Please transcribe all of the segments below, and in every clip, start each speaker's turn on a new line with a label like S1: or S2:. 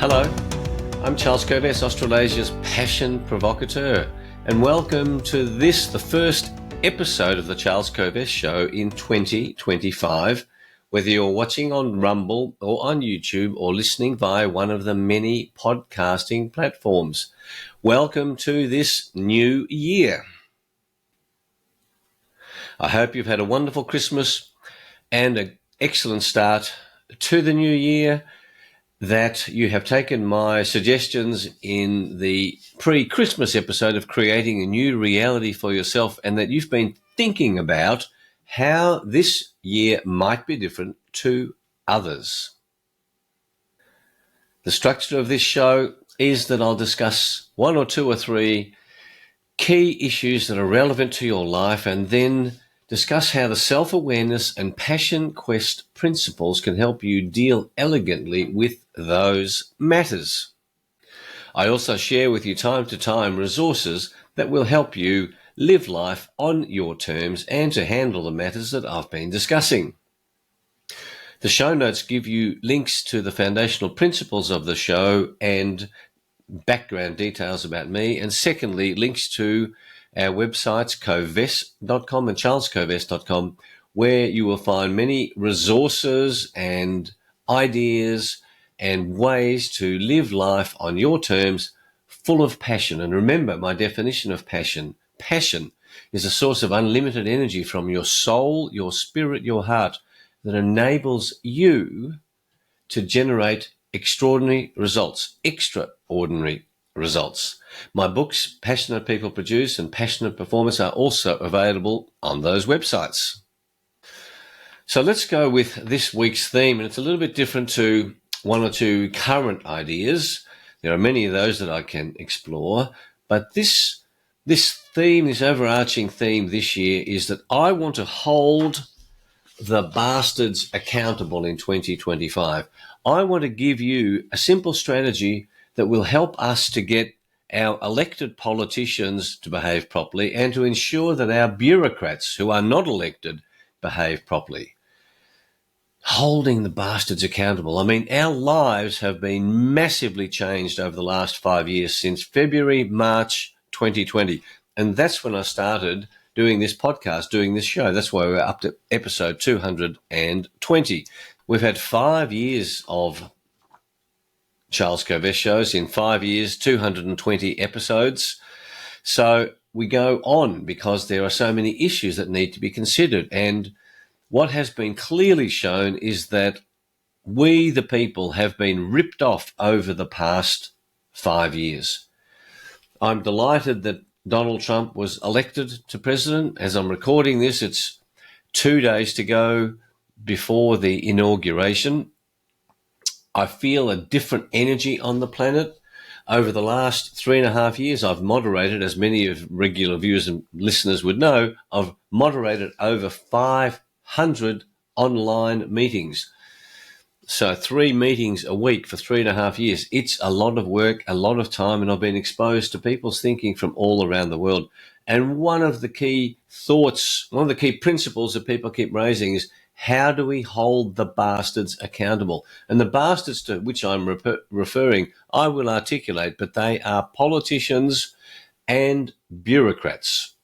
S1: Hello, I'm Charles Kovess, Australasia's passion provocateur, and welcome to the first episode of the Charles Kovess Show in 2025, whether you're watching on Rumble or on YouTube or listening via one of the many podcasting platforms. Welcome to this new year. I hope you've had a wonderful Christmas and an excellent start to the new year, that you have taken my suggestions in the pre-Christmas episode of creating a new reality for yourself, and that you've been thinking about how this year might be different to others. The structure of this show is that I'll discuss one or two or three key issues that are relevant to your life, and then discuss how the self-awareness and passion quest principles can help you deal elegantly with those matters. I also share with you time to time resources that will help you live life on your terms and to handle the matters that I've been discussing. The show notes give you links to the foundational principles of the show and background details about me, and secondly, links to our websites, kovess.com and charleskovess.com, where you will find many resources and ideas and ways to live life on your terms, full of passion. And remember my definition of passion. Passion is a source of unlimited energy from your soul, your spirit, your heart, that enables you to generate extraordinary results, extraordinary results. My books, Passionate People Produce and Passionate Performance, are also available on those websites. So let's go with this week's theme, and it's a little bit different to one or two current ideas. There are many of those that I can explore, but this theme, this overarching theme this year, is that I want to hold the bastards accountable in 2025. I want to give you a simple strategy that will help us to get our elected politicians to behave properly and to ensure that our bureaucrats who are not elected behave properly. Holding the bastards accountable. I mean, our lives have been massively changed over the last 5 years, since February, March 2020. And that's when I started doing this podcast, doing this show. That's why we're up to episode 220. We've had 5 years of Charles Kovess shows. In 5 years, 220 episodes. So we go on because there are so many issues that need to be considered. And what has been clearly shown is that we, the people, have been ripped off over the past 5 years. I'm delighted that Donald Trump was elected to president. As I'm recording this, it's 2 days to go before the inauguration. I feel a different energy on the planet. Over the last 3.5 years, I've moderated, as many of regular viewers and listeners would know, I've moderated over 500 online meetings. So 3 meetings a week for 3.5 years. It's a lot of work, a lot of time, and I've been exposed to people's thinking from all around the world. And one of the key thoughts, one of the key principles that people keep raising is, how do we hold the bastards accountable? And the bastards to which I'm referring, I will articulate, but they are politicians and bureaucrats.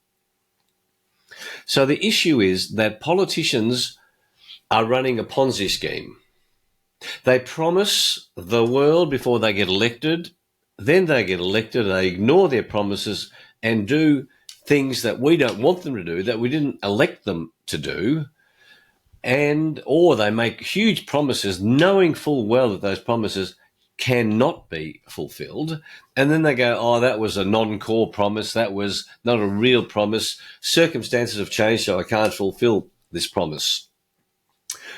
S1: So the issue is that politicians are running a Ponzi scheme. They promise the world before they get elected. Then they get elected, they ignore their promises and do things that we don't want them to do, that we didn't elect them to do. Or they make huge promises knowing full well that those promises cannot be fulfilled. And then they go, oh, that was a non-core promise. That was not a real promise. Circumstances have changed, so I can't fulfill this promise.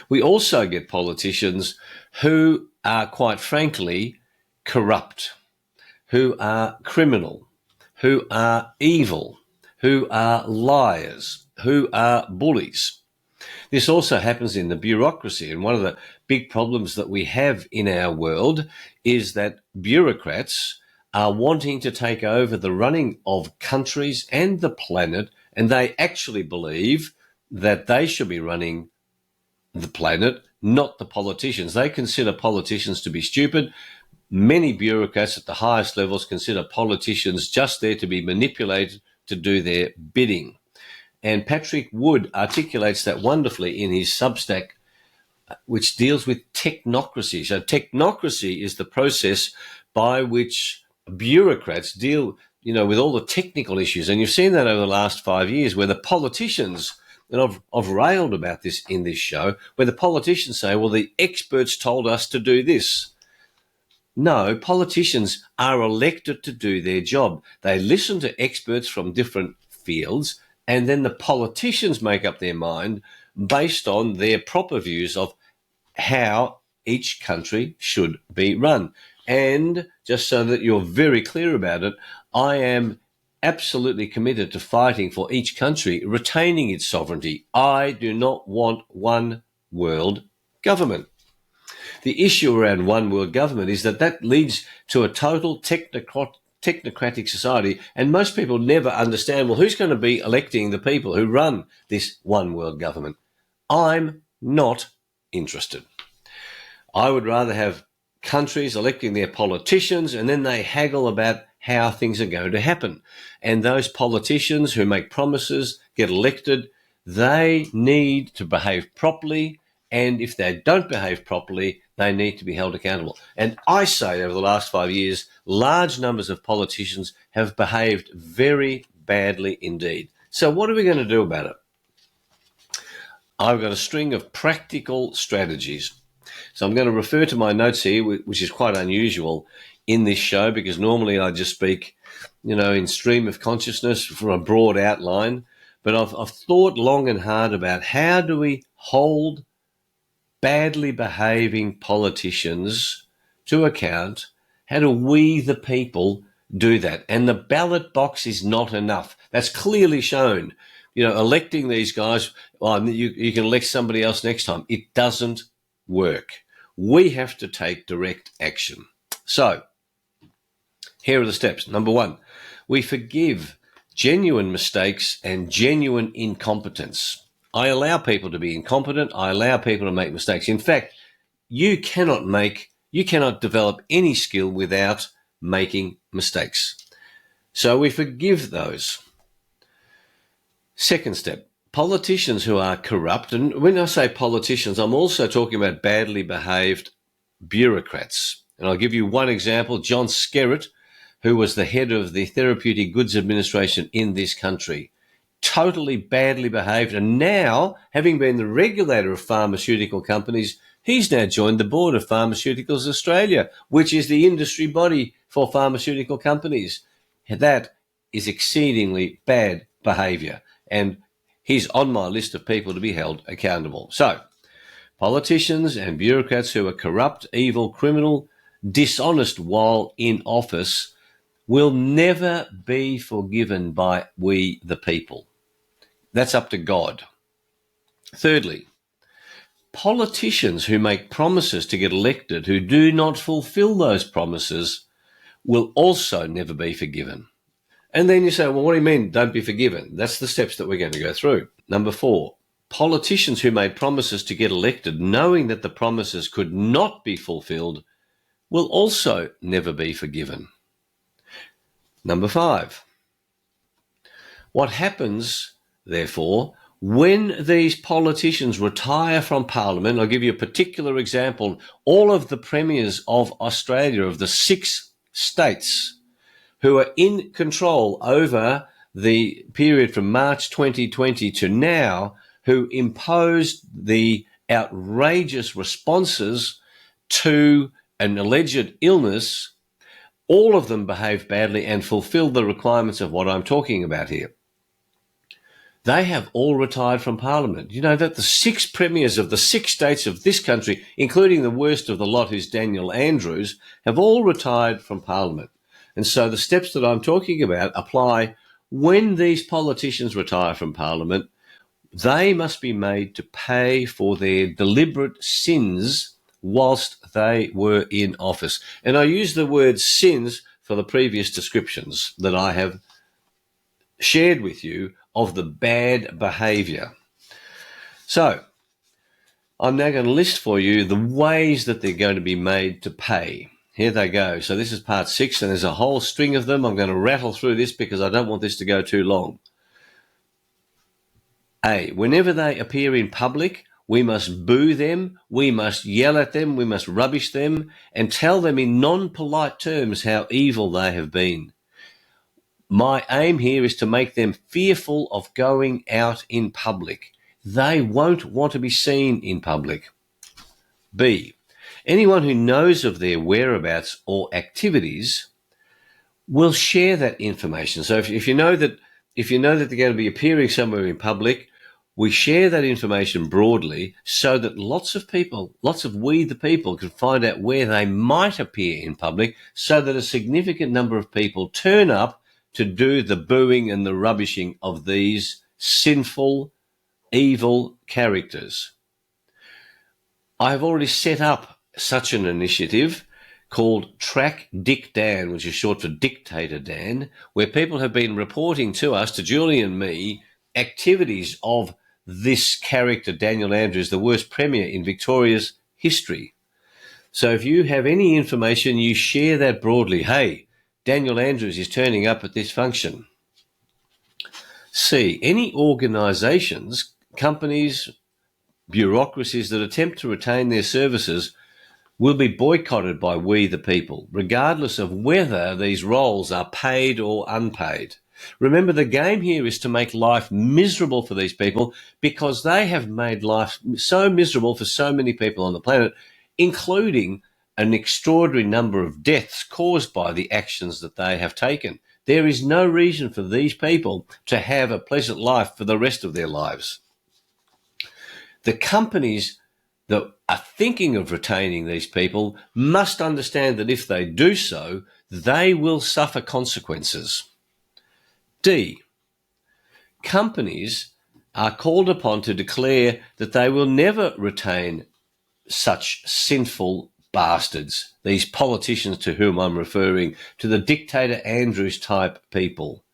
S1: We also get politicians who are, quite frankly, corrupt, who are criminal, who are evil, who are liars, who are bullies. This also happens in the bureaucracy, and one of the big problems that we have in our world is that bureaucrats are wanting to take over the running of countries and the planet, and they actually believe that they should be running the planet, not the politicians. They consider politicians to be stupid. Many bureaucrats at the highest levels consider politicians just there to be manipulated to do their bidding. And Patrick Wood articulates that wonderfully in his Substack, which deals with technocracy. So technocracy is the process by which bureaucrats deal, with all the technical issues. And you've seen that over the last 5 years where the politicians, and I've railed about this in this show, where the politicians say, well, the experts told us to do this. No, politicians are elected to do their job. They listen to experts from different fields, and then the politicians make up their mind based on their proper views of how each country should be run. And just so that you're very clear about it, I am absolutely committed to fighting for each country retaining its sovereignty. I do not want one world government. The issue around one world government is that leads to a total technocratic society, and most people never understand, well, who's going to be electing the people who run this one world government? I'm not interested. I would rather have countries electing their politicians, and then they haggle about how things are going to happen. And those politicians who make promises, get elected, they need to behave properly. And if they don't behave properly, they need to be held accountable. And I say over the last 5 years, large numbers of politicians have behaved very badly indeed. So what are we going to do about it? I've got a string of practical strategies. So I'm going to refer to my notes here, which is quite unusual in this show because normally I just speak, in stream of consciousness from a broad outline. But I've thought long and hard about how do we hold badly behaving politicians to account? How do we, the people, do that? And the ballot box is not enough. That's clearly shown. Electing these guys, you can elect somebody else next time. It doesn't work. We have to take direct action. So, here are the steps. Number 1, we forgive genuine mistakes and genuine incompetence. I allow people to be incompetent. I allow people to make mistakes. In fact, you cannot develop any skill without making mistakes. So we forgive those. Second step, politicians who are corrupt, and when I say politicians, I'm also talking about badly behaved bureaucrats. And I'll give you one example, John Skerritt, who was the head of the Therapeutic Goods Administration in this country. Totally badly behaved, and now, having been the regulator of pharmaceutical companies, he's now joined the board of Pharmaceuticals Australia, which is the industry body for pharmaceutical companies. That is exceedingly bad behaviour, and he's on my list of people to be held accountable. So, politicians and bureaucrats who are corrupt, evil, criminal, dishonest while in office will never be forgiven by we, the people. That's up to God. Thirdly, politicians who make promises to get elected who do not fulfill those promises will also never be forgiven. And then you say, well, what do you mean don't be forgiven? That's the steps that we're going to go through. Number 4, politicians who made promises to get elected knowing that the promises could not be fulfilled will also never be forgiven. Number 5, what happens, therefore, when these politicians retire from Parliament? I'll give you a particular example. All of the premiers of Australia, of the 6 states who are in control over the period from March 2020 to now, who imposed the outrageous responses to an alleged illness, all of them behaved badly and fulfilled the requirements of what I'm talking about here. They have all retired from Parliament. You know that the 6 premiers of the 6 states of this country, including the worst of the lot, who's Daniel Andrews, have all retired from Parliament. And so the steps that I'm talking about apply when these politicians retire from Parliament. They must be made to pay for their deliberate sins whilst they were in office. And I use the word sins for the previous descriptions that I have shared with you of the bad behaviour. So, I'm now going to list for you the ways that they're going to be made to pay. here they go. So this is part 6, and there's a whole string of them. I'm going to rattle through this because I don't want this to go too long. A, whenever they appear in public, we must boo them, we must yell at them, we must rubbish them, and tell them in non-polite terms how evil they have been. My aim here is to make them fearful of going out in public. They won't want to be seen in public. B, anyone who knows of their whereabouts or activities will share that information. So if you know that they're going to be appearing somewhere in public, we share that information broadly so that lots of we the people can find out where they might appear in public, so that a significant number of people turn up to do the booing and the rubbishing of these sinful, evil characters. I have already set up such an initiative called Track Dick Dan, which is short for Dictator Dan, where people have been reporting to us, to Julie and me, activities of this character, Daniel Andrews, the worst premier in Victoria's history. So if you have any information, you share that broadly. Hey, Daniel Andrews is turning up at this function. C, any organisations, companies, bureaucracies that attempt to retain their services will be boycotted by we the people, regardless of whether these roles are paid or unpaid. Remember, the game here is to make life miserable for these people, because they have made life so miserable for so many people on the planet, including an extraordinary number of deaths caused by the actions that they have taken. There is no reason for these people to have a pleasant life for the rest of their lives. The companies that are thinking of retaining these people must understand that if they do so, they will suffer consequences. D, companies are called upon to declare that they will never retain such sinful bastards, these politicians to whom I'm referring, to the Dictator Andrews type people.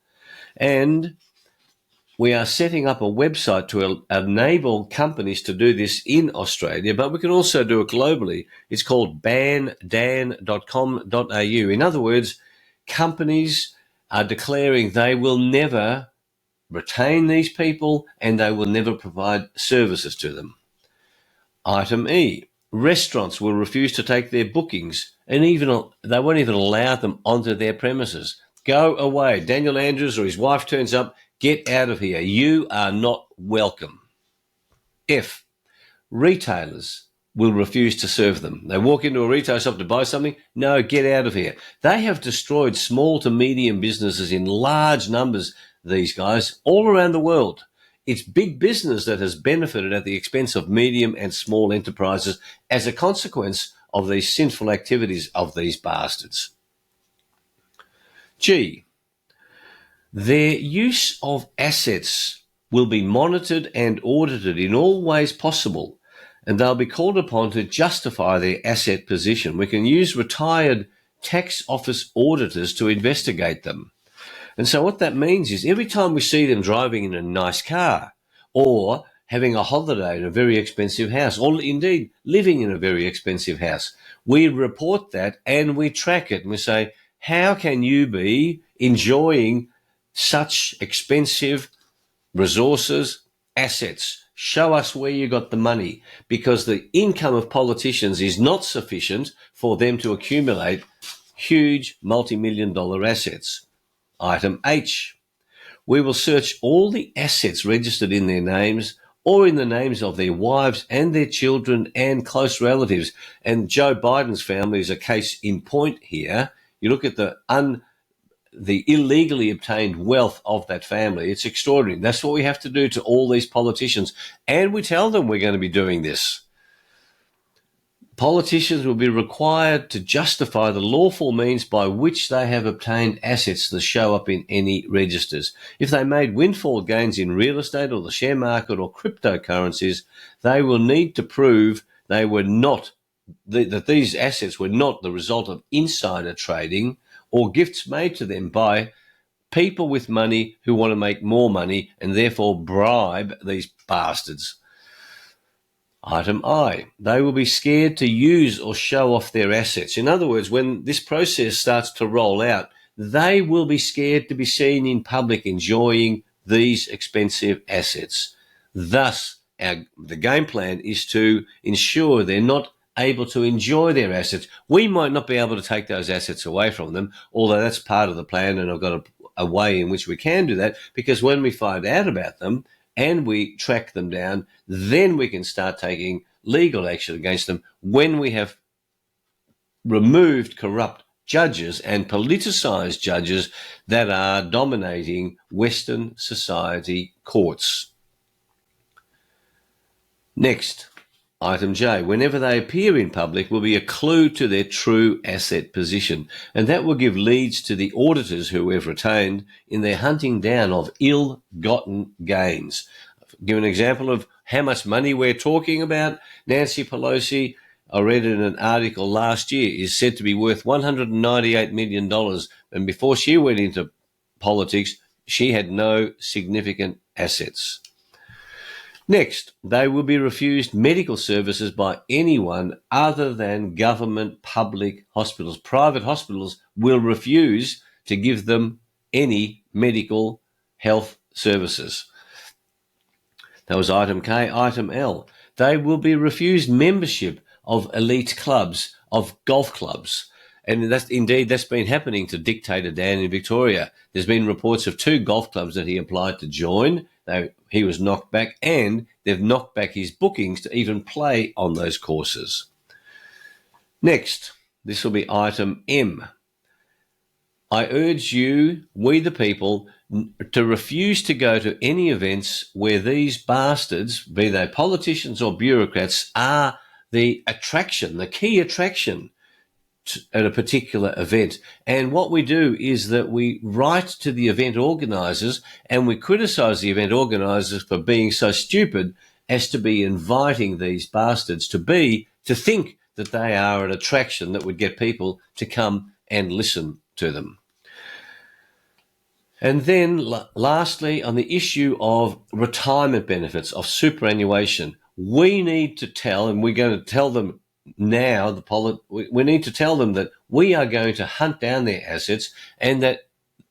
S1: And we are setting up a website to enable companies to do this in Australia, but we can also do it globally. It's called bandan.com.au. In other words, companies are declaring they will never retain these people and they will never provide services to them. Item E, restaurants will refuse to take their bookings, and they won't even allow them onto their premises. Go away. Daniel Andrews or his wife turns up, get out of here. You are not welcome. F, retailers will refuse to serve them. They walk into a retail shop to buy something. No, get out of here. They have destroyed small to medium businesses in large numbers, these guys, all around the world. It's big business that has benefited at the expense of medium and small enterprises as a consequence of these sinful activities of these bastards. G, their use of assets will be monitored and audited in all ways possible, and they'll be called upon to justify their asset position. We can use retired tax office auditors to investigate them. And so what that means is every time we see them driving in a nice car or having a holiday in a very expensive house, or indeed living in a very expensive house, we report that and we track it and we say, how can you be enjoying such expensive resources, assets? Show us where you got the money, because the income of politicians is not sufficient for them to accumulate huge multi-million-dollar assets. Item H, we will search all the assets registered in their names or in the names of their wives and their children and close relatives. And Joe Biden's family is a case in point here. You look at the illegally obtained wealth of that family. It's extraordinary. That's what we have to do to all these politicians. And we tell them we're going to be doing this. Politicians will be required to justify the lawful means by which they have obtained assets that show up in any registers. If they made windfall gains in real estate or the share market or cryptocurrencies, they will need to prove they were not, that these assets were not the result of insider trading or gifts made to them by people with money who want to make more money and therefore bribe these bastards. Item I, they will be scared to use or show off their assets. In other words, when this process starts to roll out, they will be scared to be seen in public enjoying these expensive assets. Thus, the game plan is to ensure they're not able to enjoy their assets. We might not be able to take those assets away from them, although that's part of the plan, and I've got a way in which we can do that, because when we find out about them and we track them down, then we can start taking legal action against them when we have removed corrupt judges and politicised judges that are dominating Western society courts. Next, item J, whenever they appear in public will be a clue to their true asset position, and that will give leads to the auditors who we've retained in their hunting down of ill-gotten gains. I'll give an example of how much money we're talking about. Nancy Pelosi, I read in an article last year, is said to be worth $198 million, and before she went into politics, she had no significant assets. Next, they will be refused medical services by anyone other than government public hospitals. Private hospitals will refuse to give them any medical health services. That was item K. Item L, they will be refused membership of elite clubs, of golf clubs. And that's been happening to Dictator Dan in Victoria. There's been reports of 2 golf clubs that he applied to join. He was knocked back, and they've knocked back his bookings to even play on those courses. Next, this will be item M. I urge you, we the people, to refuse to go to any events where these bastards, be they politicians or bureaucrats, are the attraction, the key attraction at a particular event. And what we do is that we write to the event organisers and we criticise the event organisers for being so stupid as to be inviting these bastards to think that they are an attraction that would get people to come and listen to them. And then lastly, on the issue of retirement benefits, of superannuation, we need to tell, and we're going to tell them now, we need to tell them that we are going to hunt down their assets, and that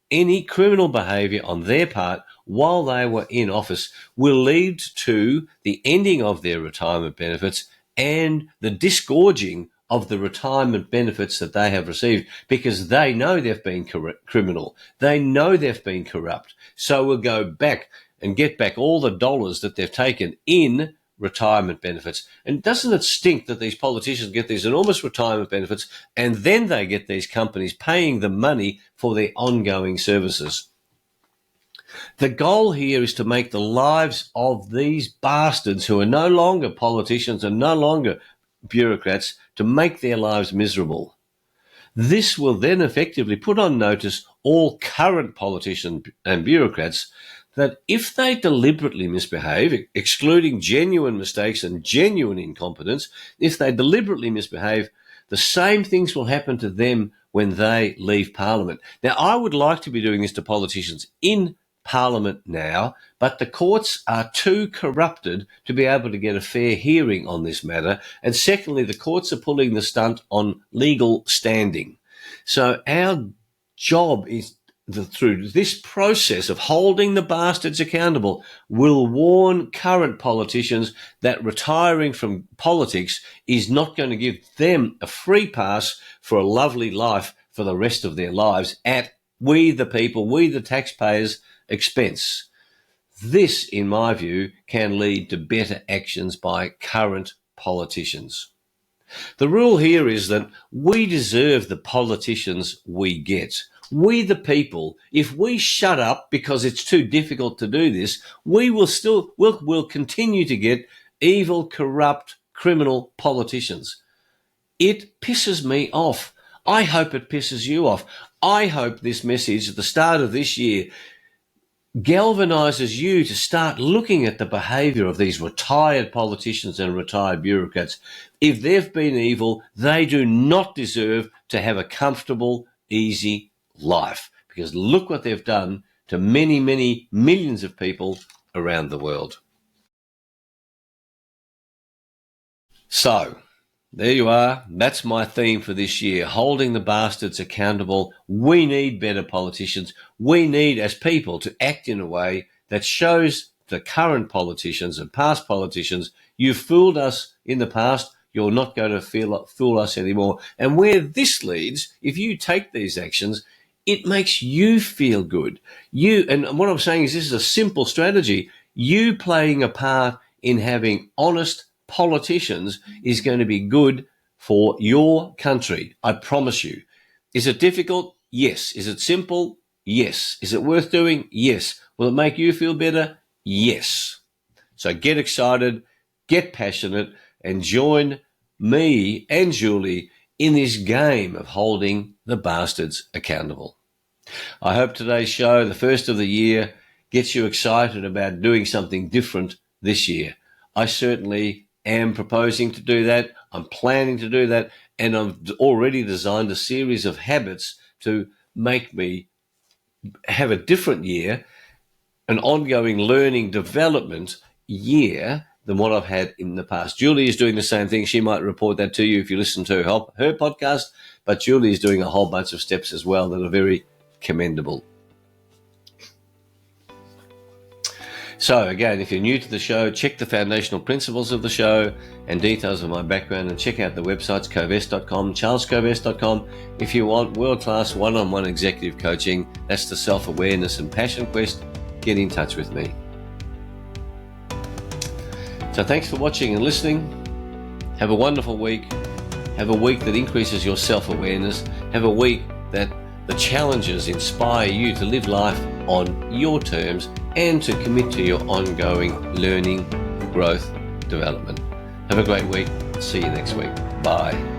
S1: any criminal behaviour on their part while they were in office will lead to the ending of their retirement benefits and the disgorging of the retirement benefits that they have received, because they know they've been criminal. They know they've been corrupt. So we'll go back and get back all the dollars that they've taken in retirement benefits. And doesn't it stink that these politicians get these enormous retirement benefits and then they get these companies paying them money for their ongoing services? The goal here is to make the lives of these bastards, who are no longer politicians and no longer bureaucrats, to make their lives miserable. This will then effectively put on notice all current politicians and bureaucrats that if they deliberately misbehave, excluding genuine mistakes and genuine incompetence, if they deliberately misbehave, the same things will happen to them when they leave Parliament. Now, I would like to be doing this to politicians in Parliament now, but the courts are too corrupted to be able to get a fair hearing on this matter. And secondly, the courts are pulling the stunt on legal standing. So our job is, through this process of holding the bastards accountable, will warn current politicians that retiring from politics is not going to give them a free pass for a lovely life for the rest of their lives at we the people, we the taxpayers' expense. This, in my view, can lead to better actions by current politicians. The rule here is that we deserve the politicians we get. We the people, if we shut up because it's too difficult to do this, we'll continue to get evil, corrupt, criminal politicians. It pisses me off. I hope it pisses you off. I hope this message at the start of this year galvanizes you to start looking at the behaviour of these retired politicians and retired bureaucrats. If they've been evil, they do not deserve to have a comfortable, easy life, because look what they've done to many, many millions of people around the world. So, there you are. That's my theme for this year, holding the bastards accountable. We need better politicians. We need, as people, to act in a way that shows the current politicians and past politicians, you fooled us in the past, you're not going to fool us anymore. And where this leads, if you take these actions, it makes you feel good. And what I'm saying is this is a simple strategy. You playing a part in having honest politicians is going to be good for your country. I promise you. Is it difficult? Yes. Is it simple? Yes. Is it worth doing? Yes. Will it make you feel better? Yes. So get excited, get passionate, and join me and Julie in this game of holding the bastards accountable. I hope today's show, the first of the year, gets you excited about doing something different this year. I certainly am proposing to do that. I'm planning to do that. And I've already designed a series of habits to make me have a different year, an ongoing learning development year than what I've had in the past. Julie is doing the same thing. She might report that to you if you listen to her podcast, but Julie is doing a whole bunch of steps as well that are very commendable. So again, if you're new to the show, check the foundational principles of the show and details of my background, and check out the websites covest.com, charlescovest.com. If you want world-class one-on-one executive coaching, that's the self-awareness and passion quest, get in touch with me. So thanks for watching and listening. Have a wonderful week. Have a week that increases your self-awareness. Have a week that the challenges inspire you to live life on your terms and to commit to your ongoing learning, growth, development. Have a great week. See you next week. Bye.